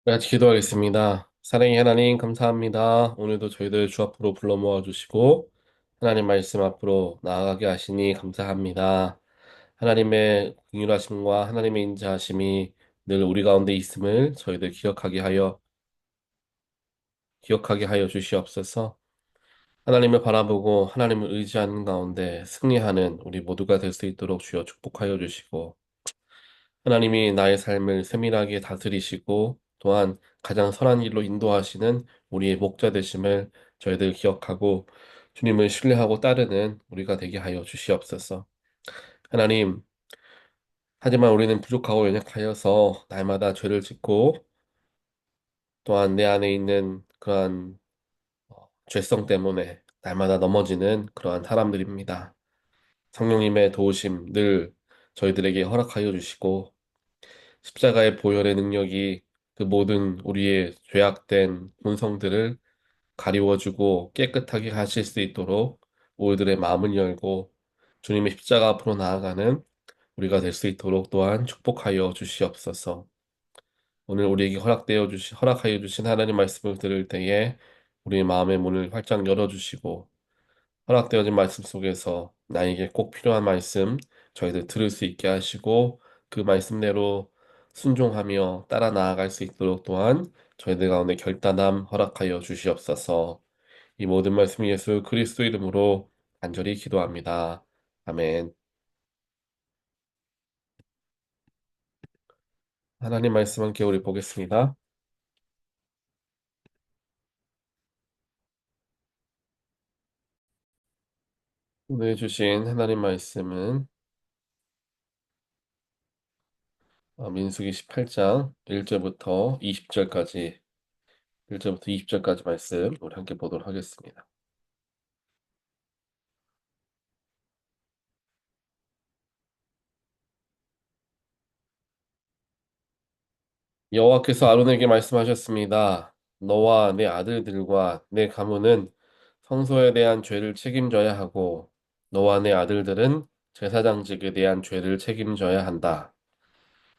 같이 기도하겠습니다. 사랑의 하나님, 감사합니다. 오늘도 저희들 주 앞으로 불러 모아주시고, 하나님 말씀 앞으로 나아가게 하시니 감사합니다. 하나님의 긍휼하심과 하나님의 인자하심이 늘 우리 가운데 있음을 저희들 기억하게 하여 주시옵소서. 하나님을 바라보고 하나님을 의지하는 가운데 승리하는 우리 모두가 될 수 있도록 주여 축복하여 주시고, 하나님이 나의 삶을 세밀하게 다스리시고 또한 가장 선한 길로 인도하시는 우리의 목자 되심을 저희들 기억하고 주님을 신뢰하고 따르는 우리가 되게 하여 주시옵소서. 하나님, 하지만 우리는 부족하고 연약하여서 날마다 죄를 짓고 또한 내 안에 있는 그러한 죄성 때문에 날마다 넘어지는 그러한 사람들입니다. 성령님의 도우심 늘 저희들에게 허락하여 주시고 십자가의 보혈의 능력이 그 모든 우리의 죄악된 본성들을 가리워주고 깨끗하게 하실 수 있도록 우리들의 마음을 열고 주님의 십자가 앞으로 나아가는 우리가 될 수 있도록 또한 축복하여 주시옵소서. 오늘 우리에게 허락하여 주신 하나님 말씀을 들을 때에 우리의 마음의 문을 활짝 열어주시고 허락되어진 말씀 속에서 나에게 꼭 필요한 말씀 저희들 들을 수 있게 하시고 그 말씀대로 순종하며 따라 나아갈 수 있도록 또한 저희들 가운데 결단함 허락하여 주시옵소서. 이 모든 말씀 예수 그리스도 이름으로 간절히 기도합니다. 아멘. 하나님 말씀 함께 우리 보겠습니다. 오늘 주신 하나님 말씀은 민수기 18장 1절부터 20절까지 1절부터 20절까지 말씀 우리 함께 보도록 하겠습니다. 여호와께서 아론에게 말씀하셨습니다. 너와 내 아들들과 내 가문은 성소에 대한 죄를 책임져야 하고 너와 내 아들들은 제사장직에 대한 죄를 책임져야 한다.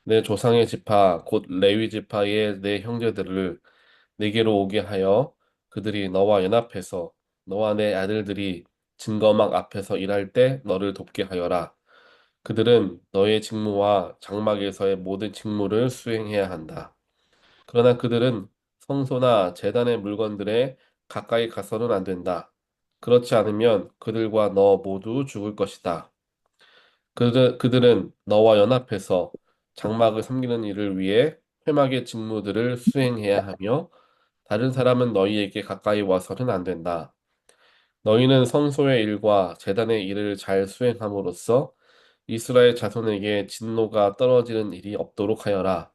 내 조상의 지파 곧 레위 지파의 내 형제들을 내게로 오게 하여 그들이 너와 연합해서 너와 내 아들들이 증거막 앞에서 일할 때 너를 돕게 하여라. 그들은 너의 직무와 장막에서의 모든 직무를 수행해야 한다. 그러나 그들은 성소나 제단의 물건들에 가까이 가서는 안 된다. 그렇지 않으면 그들과 너 모두 죽을 것이다. 그들은 너와 연합해서 장막을 섬기는 일을 위해 회막의 직무들을 수행해야 하며 다른 사람은 너희에게 가까이 와서는 안 된다. 너희는 성소의 일과 제단의 일을 잘 수행함으로써 이스라엘 자손에게 진노가 떨어지는 일이 없도록 하여라.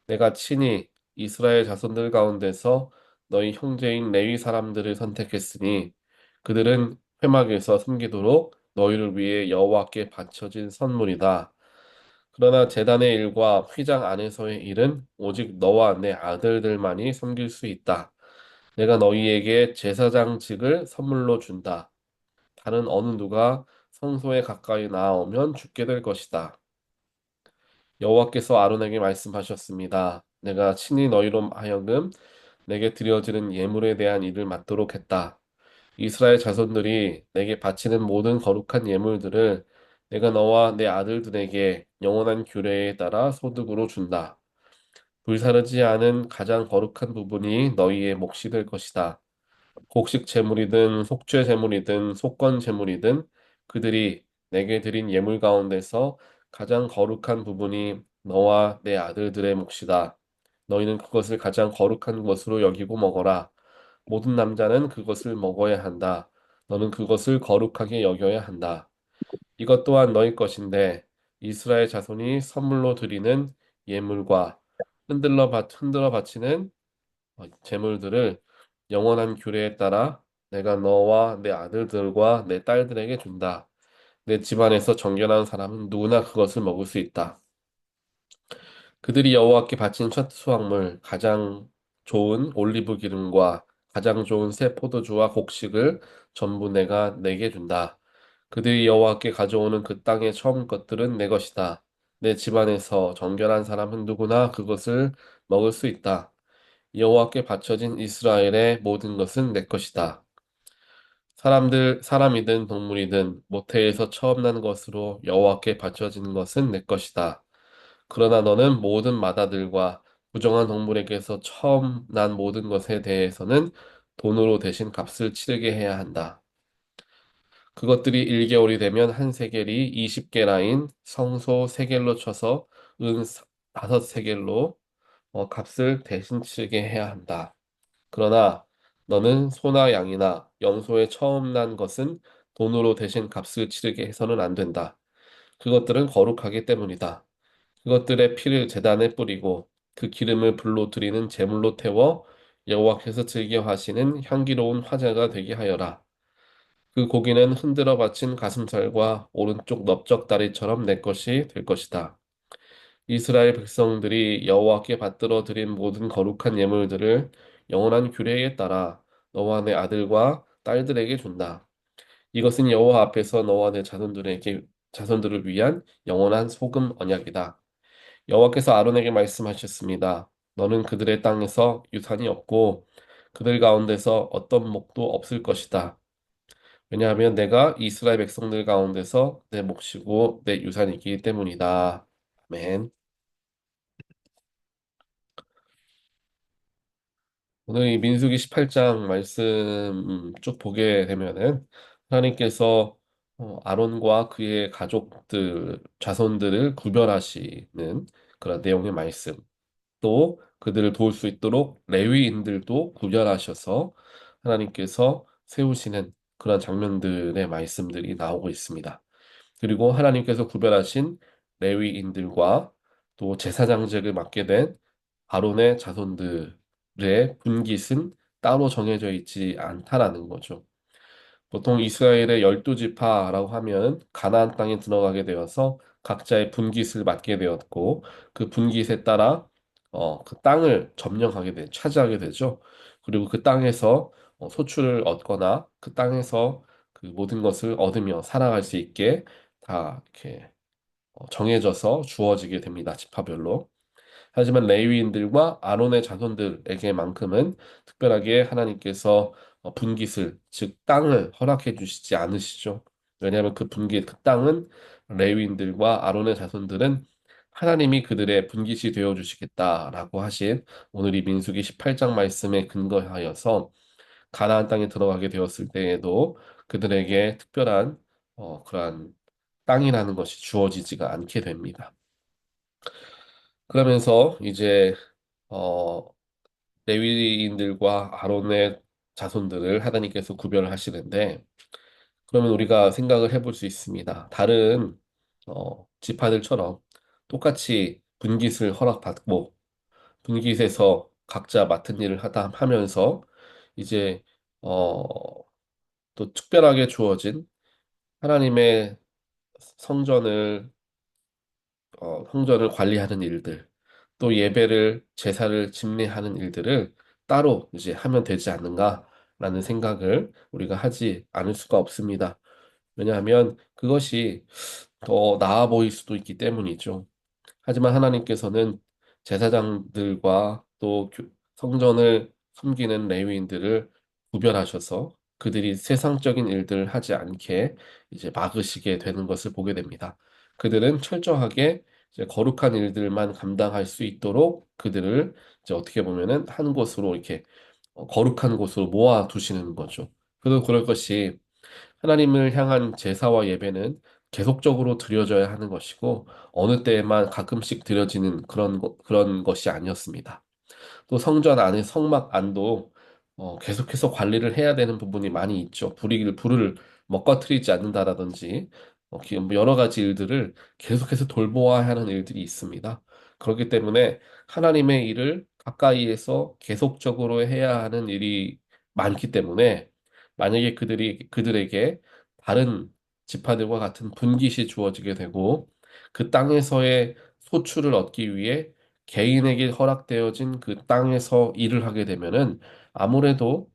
내가 친히 이스라엘 자손들 가운데서 너희 형제인 레위 사람들을 선택했으니 그들은 회막에서 숨기도록 너희를 위해 여호와께 바쳐진 선물이다. 그러나 제단의 일과 휘장 안에서의 일은 오직 너와 내 아들들만이 섬길 수 있다. 내가 너희에게 제사장직을 선물로 준다. 다른 어느 누가 성소에 가까이 나아오면 죽게 될 것이다. 여호와께서 아론에게 말씀하셨습니다. 내가 친히 너희로 하여금 내게 드려지는 예물에 대한 일을 맡도록 했다. 이스라엘 자손들이 내게 바치는 모든 거룩한 예물들을 내가 너와 내 아들들에게 영원한 규례에 따라 소득으로 준다. 불사르지 않은 가장 거룩한 부분이 너희의 몫이 될 것이다. 곡식 제물이든 속죄 제물이든 속건 제물이든 그들이 내게 드린 예물 가운데서 가장 거룩한 부분이 너와 내 아들들의 몫이다. 너희는 그것을 가장 거룩한 것으로 여기고 먹어라. 모든 남자는 그것을 먹어야 한다. 너는 그것을 거룩하게 여겨야 한다. 이것 또한 너희 것인데 이스라엘 자손이 선물로 드리는 예물과 흔들어 바치는 재물들을 영원한 규례에 따라 내가 너와 내 아들들과 내 딸들에게 준다. 내 집안에서 정결한 사람은 누구나 그것을 먹을 수 있다. 그들이 여호와께 바친 첫 수확물 가장 좋은 올리브 기름과 가장 좋은 새 포도주와 곡식을 전부 내가 내게 준다. 그들이 여호와께 가져오는 그 땅의 처음 것들은 내 것이다. 내 집안에서 정결한 사람은 누구나 그것을 먹을 수 있다. 여호와께 바쳐진 이스라엘의 모든 것은 내 것이다. 사람이든 동물이든 모태에서 처음 난 것으로 여호와께 바쳐진 것은 내 것이다. 그러나 너는 모든 마다들과 부정한 동물에게서 처음 난 모든 것에 대해서는 돈으로 대신 값을 치르게 해야 한다. 그것들이 1개월이 되면 한 세겔이 20게라인 성소 세겔로 쳐서 은 5세겔로 값을 대신 치르게 해야 한다. 그러나 너는 소나 양이나 염소에 처음 난 것은 돈으로 대신 값을 치르게 해서는 안 된다. 그것들은 거룩하기 때문이다. 그것들의 피를 제단에 뿌리고 그 기름을 불로 드리는 제물로 태워 여호와께서 즐겨 하시는 향기로운 화제가 되게 하여라. 그 고기는 흔들어 바친 가슴살과 오른쪽 넓적다리처럼 내 것이 될 것이다. 이스라엘 백성들이 여호와께 받들어 드린 모든 거룩한 예물들을 영원한 규례에 따라 너와 내 아들과 딸들에게 준다. 이것은 여호와 앞에서 너와 내 자손들을 위한 영원한 소금 언약이다. 여호와께서 아론에게 말씀하셨습니다. 너는 그들의 땅에서 유산이 없고 그들 가운데서 어떤 목도 없을 것이다. 왜냐하면 내가 이스라엘 백성들 가운데서 내 몫이고 내 유산이기 때문이다. 아멘. 오늘 이 민수기 18장 말씀 쭉 보게 되면은 하나님께서 아론과 그의 가족들, 자손들을 구별하시는 그런 내용의 말씀, 또 그들을 도울 수 있도록 레위인들도 구별하셔서 하나님께서 세우시는 그런 장면들의 말씀들이 나오고 있습니다. 그리고 하나님께서 구별하신 레위인들과 또 제사장직을 맡게 된 아론의 자손들의 분깃은 따로 정해져 있지 않다라는 거죠. 보통 이스라엘의 12지파라고 하면 가나안 땅에 들어가게 되어서 각자의 분깃을 맡게 되었고 그 분깃에 따라 그 땅을 차지하게 되죠. 그리고 그 땅에서 소출을 얻거나 그 땅에서 그 모든 것을 얻으며 살아갈 수 있게 다 이렇게 정해져서 주어지게 됩니다. 지파별로. 하지만 레위인들과 아론의 자손들에게만큼은 특별하게 하나님께서 분깃을, 즉 땅을 허락해 주시지 않으시죠. 왜냐하면 그 땅은 레위인들과 아론의 자손들은 하나님이 그들의 분깃이 되어 주시겠다라고 하신 오늘 이 민수기 18장 말씀에 근거하여서 가나안 땅에 들어가게 되었을 때에도 그들에게 특별한 그러한 땅이라는 것이 주어지지가 않게 됩니다. 그러면서 이제 어, 레위인들과 아론의 자손들을 하나님께서 구별을 하시는데 그러면 우리가 생각을 해볼 수 있습니다. 다른 지파들처럼 똑같이 분깃을 허락받고 분깃에서 각자 맡은 일을 하면서 이제 어, 또 특별하게 주어진 하나님의 성전을 성전을 관리하는 일들, 또 예배를, 제사를 집례하는 일들을 따로 이제 하면 되지 않는가라는 생각을 우리가 하지 않을 수가 없습니다. 왜냐하면 그것이 더 나아 보일 수도 있기 때문이죠. 하지만 하나님께서는 제사장들과 또 성전을 섬기는 레위인들을 구별하셔서 그들이 세상적인 일들을 하지 않게 이제 막으시게 되는 것을 보게 됩니다. 그들은 철저하게 이제 거룩한 일들만 감당할 수 있도록 그들을 이제 어떻게 보면은 한 곳으로 이렇게 거룩한 곳으로 모아 두시는 거죠. 그도 그럴 것이 하나님을 향한 제사와 예배는 계속적으로 드려져야 하는 것이고 어느 때에만 가끔씩 드려지는 그런 것이 아니었습니다. 또 성전 안에 성막 안도 계속해서 관리를 해야 되는 부분이 많이 있죠. 불을 먹거뜨리지 않는다라든지 뭐 여러 가지 일들을 계속해서 돌보아야 하는 일들이 있습니다. 그렇기 때문에 하나님의 일을 가까이에서 계속적으로 해야 하는 일이 많기 때문에 만약에 그들에게 다른 지파들과 같은 분깃이 주어지게 되고 그 땅에서의 소출을 얻기 위해 개인에게 허락되어진 그 땅에서 일을 하게 되면은 아무래도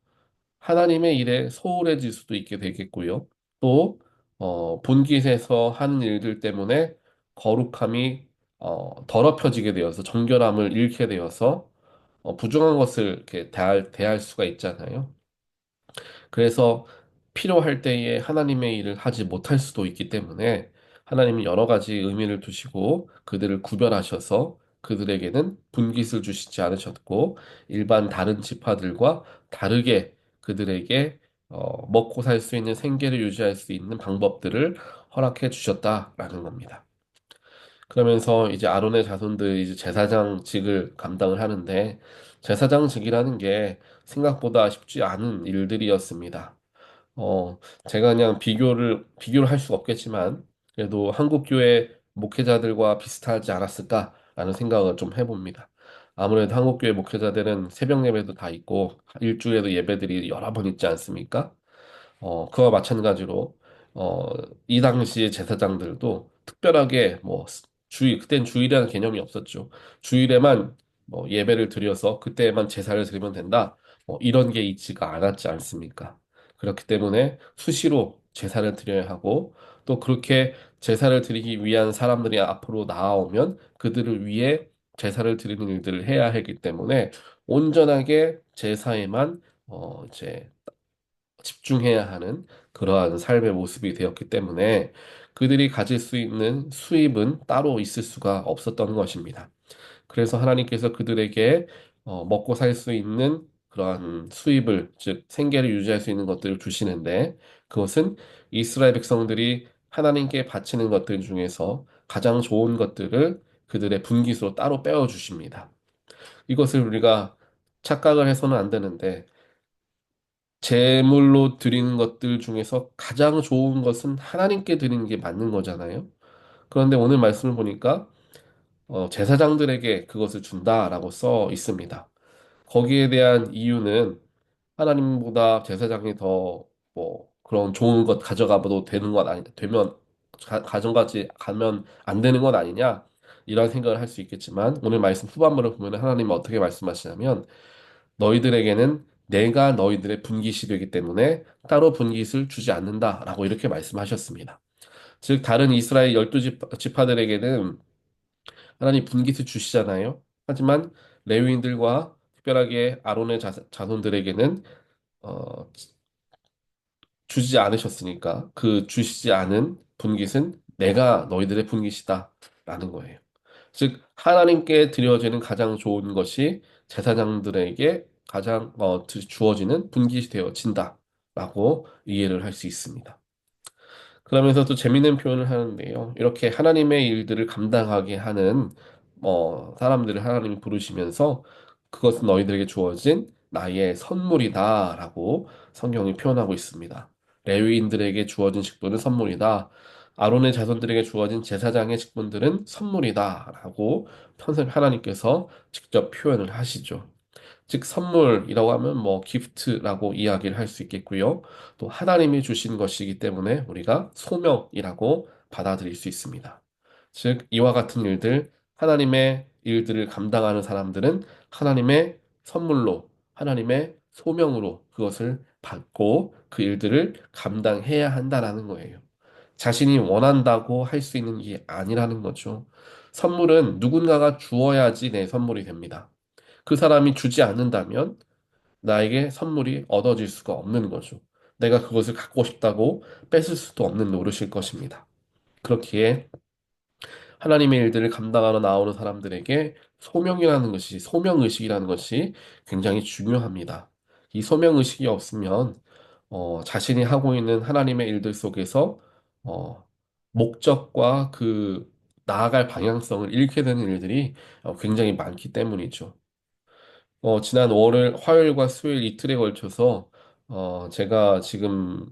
하나님의 일에 소홀해질 수도 있게 되겠고요. 또 본깃에서 하는 일들 때문에 거룩함이 더럽혀지게 되어서 정결함을 잃게 되어서 부정한 것을 이렇게 대할 수가 있잖아요. 그래서 필요할 때에 하나님의 일을 하지 못할 수도 있기 때문에 하나님이 여러 가지 의미를 두시고 그들을 구별하셔서 그들에게는 분깃을 주시지 않으셨고 일반 다른 지파들과 다르게 그들에게 먹고 살 수 있는 생계를 유지할 수 있는 방법들을 허락해 주셨다라는 겁니다. 그러면서 이제 아론의 자손들이 이제 제사장직을 감당을 하는데 제사장직이라는 게 생각보다 쉽지 않은 일들이었습니다. 어, 제가 그냥 비교를 할 수가 없겠지만, 그래도 한국 교회 목회자들과 비슷하지 않았을까라는 생각을 좀 해봅니다. 아무래도 한국 교회 목회자들은 새벽 예배도 다 있고, 일주일에도 예배들이 여러 번 있지 않습니까? 그와 마찬가지로, 어, 이 당시의 제사장들도 특별하게 뭐, 그땐 주일이라는 개념이 없었죠. 주일에만 뭐 예배를 드려서 그때만 제사를 드리면 된다. 이런 게 있지가 않았지 않습니까? 그렇기 때문에 수시로 제사를 드려야 하고, 또 그렇게 제사를 드리기 위한 사람들이 앞으로 나아오면 그들을 위해 제사를 드리는 일들을 해야 하기 때문에 온전하게 제사에만 이제 집중해야 하는 그러한 삶의 모습이 되었기 때문에 그들이 가질 수 있는 수입은 따로 있을 수가 없었던 것입니다. 그래서 하나님께서 그들에게 먹고 살 수 있는 그러한 수입을, 즉 생계를 유지할 수 있는 것들을 주시는데 그것은 이스라엘 백성들이 하나님께 바치는 것들 중에서 가장 좋은 것들을 그들의 분깃으로 따로 빼어 주십니다. 이것을 우리가 착각을 해서는 안 되는데 제물로 드리는 것들 중에서 가장 좋은 것은 하나님께 드리는 게 맞는 거잖아요. 그런데 오늘 말씀을 보니까 제사장들에게 그것을 준다라고 써 있습니다. 거기에 대한 이유는 하나님보다 제사장이 더 뭐 그런 좋은 것 가져가도 되는 것 아니 되면 가정까지 가면 안 되는 것 아니냐 이런 생각을 할 수 있겠지만 오늘 말씀 후반부를 보면 하나님은 어떻게 말씀하시냐면 너희들에게는 내가 너희들의 분깃이 되기 때문에 따로 분깃을 주지 않는다라고 이렇게 말씀하셨습니다. 즉 다른 이스라엘 12지파들에게는 하나님 분깃을 주시잖아요. 하지만 레위인들과 특별하게 아론의 자손들에게는 어, 주지 않으셨으니까 그 주시지 않은 분깃은 내가 너희들의 분깃이다라는 거예요. 즉 하나님께 드려지는 가장 좋은 것이 제사장들에게 가장 주어지는 분깃이 되어진다라고 이해를 할 수 있습니다. 그러면서 또 재밌는 표현을 하는데요. 이렇게 하나님의 일들을 감당하게 하는 사람들을 하나님이 부르시면서 그것은 너희들에게 주어진 나의 선물이다라고 성경이 표현하고 있습니다. 레위인들에게 주어진 직분은 선물이다. 아론의 자손들에게 주어진 제사장의 직분들은 선물이다라고 하나님께서 직접 표현을 하시죠. 즉 선물이라고 하면 뭐 기프트라고 이야기를 할 수 있겠고요. 또 하나님이 주신 것이기 때문에 우리가 소명이라고 받아들일 수 있습니다. 즉 이와 같은 일들 하나님의 일들을 감당하는 사람들은 하나님의 선물로 하나님의 소명으로 그것을 받고 그 일들을 감당해야 한다라는 거예요. 자신이 원한다고 할 수 있는 게 아니라는 거죠. 선물은 누군가가 주어야지 내 선물이 됩니다. 그 사람이 주지 않는다면 나에게 선물이 얻어질 수가 없는 거죠. 내가 그것을 갖고 싶다고 뺏을 수도 없는 노릇일 것입니다. 그렇기에 하나님의 일들을 감당하러 나오는 사람들에게 소명의식이라는 것이 굉장히 중요합니다. 이 소명의식이 없으면, 자신이 하고 있는 하나님의 일들 속에서, 어, 목적과 그 나아갈 방향성을 잃게 되는 일들이 굉장히 많기 때문이죠. 지난 화요일과 수요일 이틀에 걸쳐서, 제가 지금,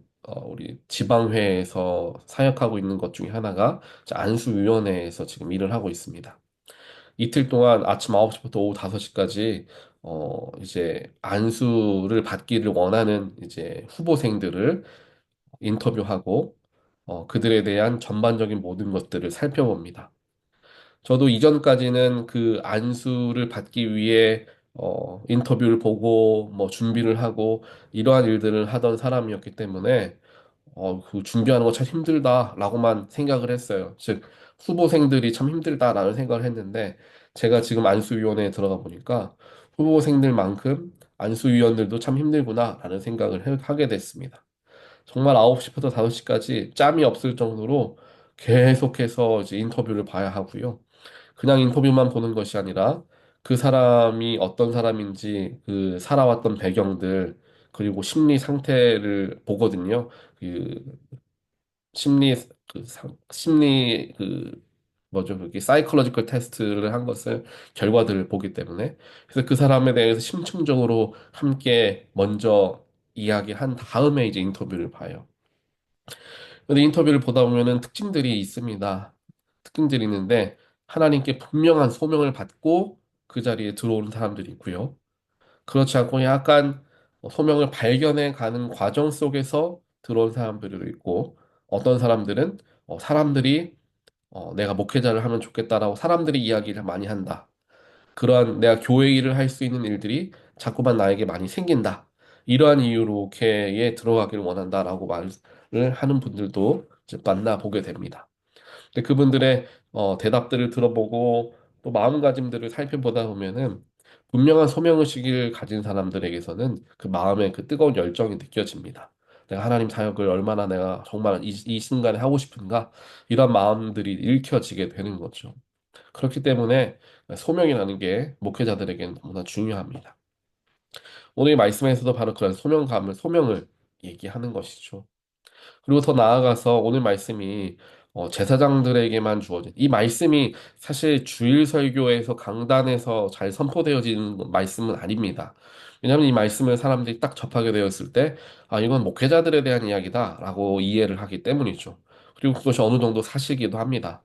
우리 지방회에서 사역하고 있는 것 중에 하나가 안수위원회에서 지금 일을 하고 있습니다. 이틀 동안 아침 9시부터 오후 5시까지, 이제 안수를 받기를 원하는 이제 후보생들을 인터뷰하고, 그들에 대한 전반적인 모든 것들을 살펴봅니다. 저도 이전까지는 그 안수를 받기 위해 인터뷰를 보고 뭐 준비를 하고 이러한 일들을 하던 사람이었기 때문에 그 준비하는 거 참 힘들다라고만 생각을 했어요. 즉, 후보생들이 참 힘들다라는 생각을 했는데, 제가 지금 안수위원회에 들어가 보니까 후보생들만큼 안수위원들도 참 힘들구나라는 생각을 하게 됐습니다. 정말 9시부터 5시까지 짬이 없을 정도로 계속해서 이제 인터뷰를 봐야 하고요. 그냥 인터뷰만 보는 것이 아니라 그 사람이 어떤 사람인지 그 살아왔던 배경들 그리고 심리 상태를 보거든요. 그 심리 심리 뭐죠? 그게 사이콜로지컬 테스트를 한 것을 결과들을 보기 때문에 그래서 그 사람에 대해서 심층적으로 함께 먼저 이야기한 다음에 이제 인터뷰를 봐요. 근데 인터뷰를 보다 보면은 특징들이 있습니다. 특징들이 있는데 하나님께 분명한 소명을 받고 그 자리에 들어오는 사람들이 있고요. 그렇지 않고 약간 소명을 발견해 가는 과정 속에서 들어온 사람들도 있고 어떤 사람들은 사람들이 내가 목회자를 하면 좋겠다라고 사람들이 이야기를 많이 한다. 그러한 내가 교회 일을 할 수 있는 일들이 자꾸만 나에게 많이 생긴다. 이러한 이유로 교회에 들어가기를 원한다라고 말을 하는 분들도 이제 만나보게 됩니다. 근데 그분들의 대답들을 들어보고 또 마음가짐들을 살펴보다 보면은 분명한 소명의식을 가진 사람들에게서는 그 마음의 그 뜨거운 열정이 느껴집니다. 내가 하나님 사역을 얼마나 내가 정말 이 순간에 하고 싶은가 이런 마음들이 읽혀지게 되는 거죠. 그렇기 때문에 소명이라는 게 목회자들에게는 너무나 중요합니다. 오늘 말씀에서도 바로 그런 소명을 얘기하는 것이죠. 그리고 더 나아가서 오늘 말씀이 제사장들에게만 주어진 이 말씀이 사실 주일 설교에서 강단에서 잘 선포되어진 말씀은 아닙니다. 왜냐하면 이 말씀을 사람들이 딱 접하게 되었을 때, 아, 이건 목회자들에 대한 이야기다라고 이해를 하기 때문이죠. 그리고 그것이 어느 정도 사실이기도 합니다.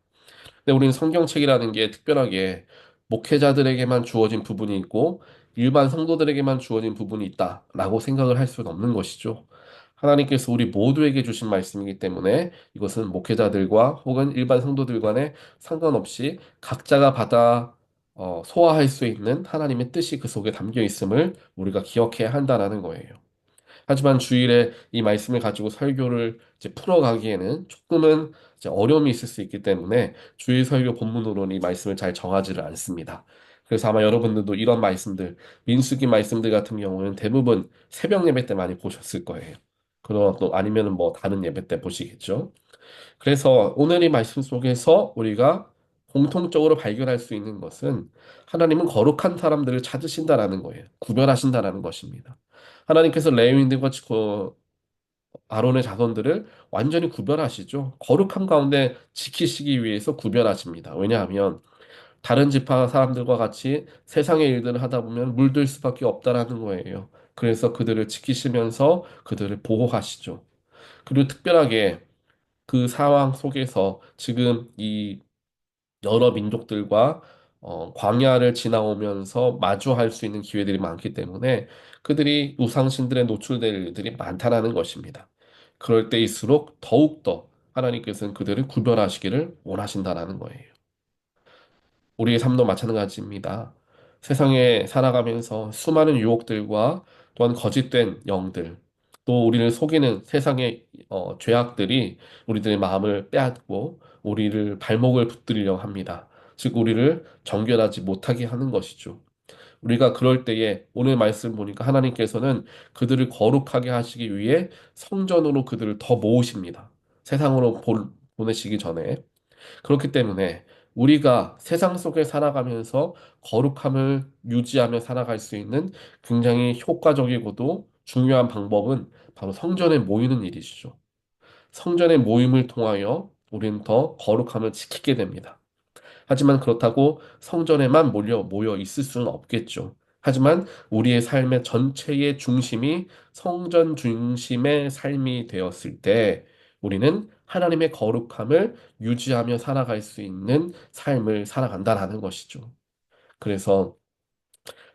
근데 우리는 성경책이라는 게 특별하게 목회자들에게만 주어진 부분이 있고 일반 성도들에게만 주어진 부분이 있다라고 생각을 할 수는 없는 것이죠. 하나님께서 우리 모두에게 주신 말씀이기 때문에 이것은 목회자들과 혹은 일반 성도들 간에 상관없이 각자가 받아 소화할 수 있는 하나님의 뜻이 그 속에 담겨 있음을 우리가 기억해야 한다라는 거예요. 하지만 주일에 이 말씀을 가지고 설교를 이제 풀어가기에는 조금은 이제 어려움이 있을 수 있기 때문에 주일 설교 본문으로는 이 말씀을 잘 정하지를 않습니다. 그래서 아마 여러분들도 이런 말씀들, 민수기 말씀들 같은 경우는 대부분 새벽 예배 때 많이 보셨을 거예요. 그러나 또 아니면은 뭐 다른 예배 때 보시겠죠. 그래서 오늘 이 말씀 속에서 우리가 공통적으로 발견할 수 있는 것은 하나님은 거룩한 사람들을 찾으신다라는 거예요. 구별하신다라는 것입니다. 하나님께서 레위인들과 아론의 자손들을 완전히 구별하시죠. 거룩함 가운데 지키시기 위해서 구별하십니다. 왜냐하면 다른 지파 사람들과 같이 세상의 일들을 하다 보면 물들 수밖에 없다라는 거예요. 그래서 그들을 지키시면서 그들을 보호하시죠. 그리고 특별하게 그 상황 속에서 지금 이 여러 민족들과 광야를 지나오면서 마주할 수 있는 기회들이 많기 때문에 그들이 우상신들에 노출될 일들이 많다라는 것입니다. 그럴 때일수록 더욱더 하나님께서는 그들을 구별하시기를 원하신다라는 거예요. 우리의 삶도 마찬가지입니다. 세상에 살아가면서 수많은 유혹들과 또한 거짓된 영들, 또 우리를 속이는 세상의 죄악들이 우리들의 마음을 빼앗고 우리를 발목을 붙들려 합니다. 즉 우리를 정결하지 못하게 하는 것이죠. 우리가 그럴 때에 오늘 말씀 보니까 하나님께서는 그들을 거룩하게 하시기 위해 성전으로 그들을 더 모으십니다. 세상으로 보내시기 전에. 그렇기 때문에 우리가 세상 속에 살아가면서 거룩함을 유지하며 살아갈 수 있는 굉장히 효과적이고도 중요한 방법은 바로 성전에 모이는 일이시죠. 성전의 모임을 통하여 우리는 더 거룩함을 지키게 됩니다. 하지만 그렇다고 성전에만 모여 있을 수는 없겠죠. 하지만 우리의 삶의 전체의 중심이 성전 중심의 삶이 되었을 때 우리는 하나님의 거룩함을 유지하며 살아갈 수 있는 삶을 살아간다라는 것이죠. 그래서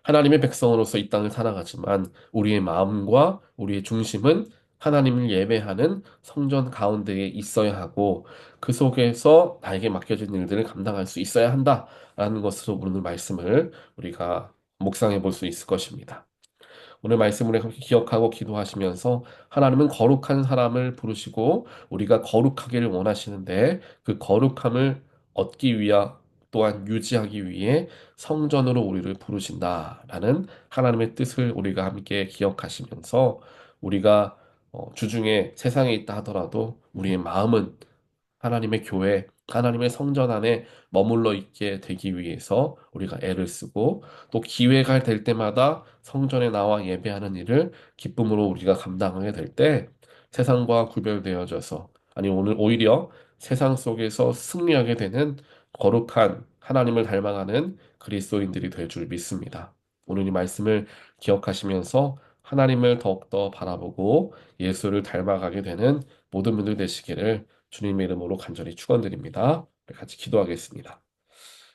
하나님의 백성으로서 이 땅을 살아가지만 우리의 마음과 우리의 중심은 하나님을 예배하는 성전 가운데에 있어야 하고 그 속에서 나에게 맡겨진 일들을 감당할 수 있어야 한다라는 것으로 오늘 말씀을 우리가 묵상해 볼 수 있을 것입니다. 오늘 말씀을 함께 기억하고 기도하시면서 하나님은 거룩한 사람을 부르시고 우리가 거룩하기를 원하시는데 그 거룩함을 얻기 위하 또한 유지하기 위해 성전으로 우리를 부르신다라는 하나님의 뜻을 우리가 함께 기억하시면서 우리가 주중에 세상에 있다 하더라도 우리의 마음은 하나님의 교회, 하나님의 성전 안에 머물러 있게 되기 위해서 우리가 애를 쓰고 또 기회가 될 때마다 성전에 나와 예배하는 일을 기쁨으로 우리가 감당하게 될 때 세상과 구별되어져서 아니 오늘 오히려 세상 속에서 승리하게 되는 거룩한 하나님을 닮아가는 그리스도인들이 될 줄 믿습니다. 오늘 이 말씀을 기억하시면서 하나님을 더욱더 바라보고 예수를 닮아가게 되는 모든 분들 되시기를 주님의 이름으로 간절히 축원드립니다. 같이 기도하겠습니다.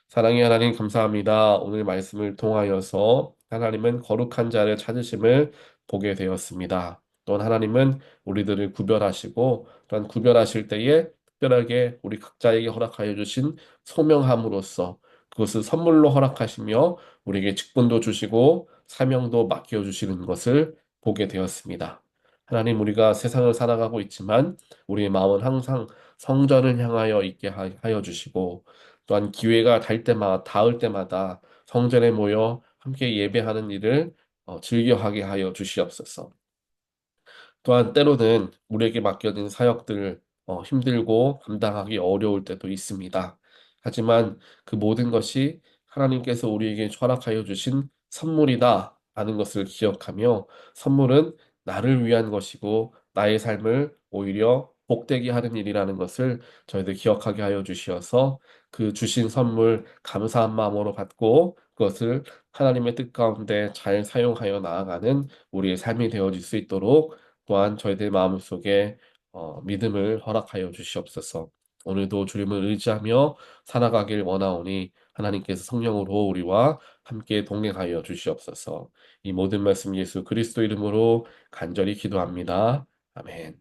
사랑의 하나님 감사합니다. 오늘 말씀을 통하여서 하나님은 거룩한 자를 찾으심을 보게 되었습니다. 또한 하나님은 우리들을 구별하시고 또한 구별하실 때에 특별하게 우리 각자에게 허락하여 주신 소명함으로써 그것을 선물로 허락하시며 우리에게 직분도 주시고 사명도 맡겨 주시는 것을 보게 되었습니다. 하나님 우리가 세상을 살아가고 있지만 우리의 마음은 항상 성전을 향하여 있게 하여 주시고 또한 기회가 닿을 때마다 성전에 모여 함께 예배하는 일을 즐겨하게 하여 주시옵소서. 또한 때로는 우리에게 맡겨진 사역들 힘들고 감당하기 어려울 때도 있습니다. 하지만 그 모든 것이 하나님께서 우리에게 허락하여 주신 선물이다 라는 것을 기억하며 선물은 나를 위한 것이고 나의 삶을 오히려 복되게 하는 일이라는 것을 저희들 기억하게 하여 주시어서 그 주신 선물 감사한 마음으로 받고 그것을 하나님의 뜻 가운데 잘 사용하여 나아가는 우리의 삶이 되어질 수 있도록 또한 저희들 마음속에 믿음을 허락하여 주시옵소서. 오늘도 주님을 의지하며 살아가길 원하오니 하나님께서 성령으로 우리와 함께 동행하여 주시옵소서. 이 모든 말씀 예수 그리스도 이름으로 간절히 기도합니다. 아멘.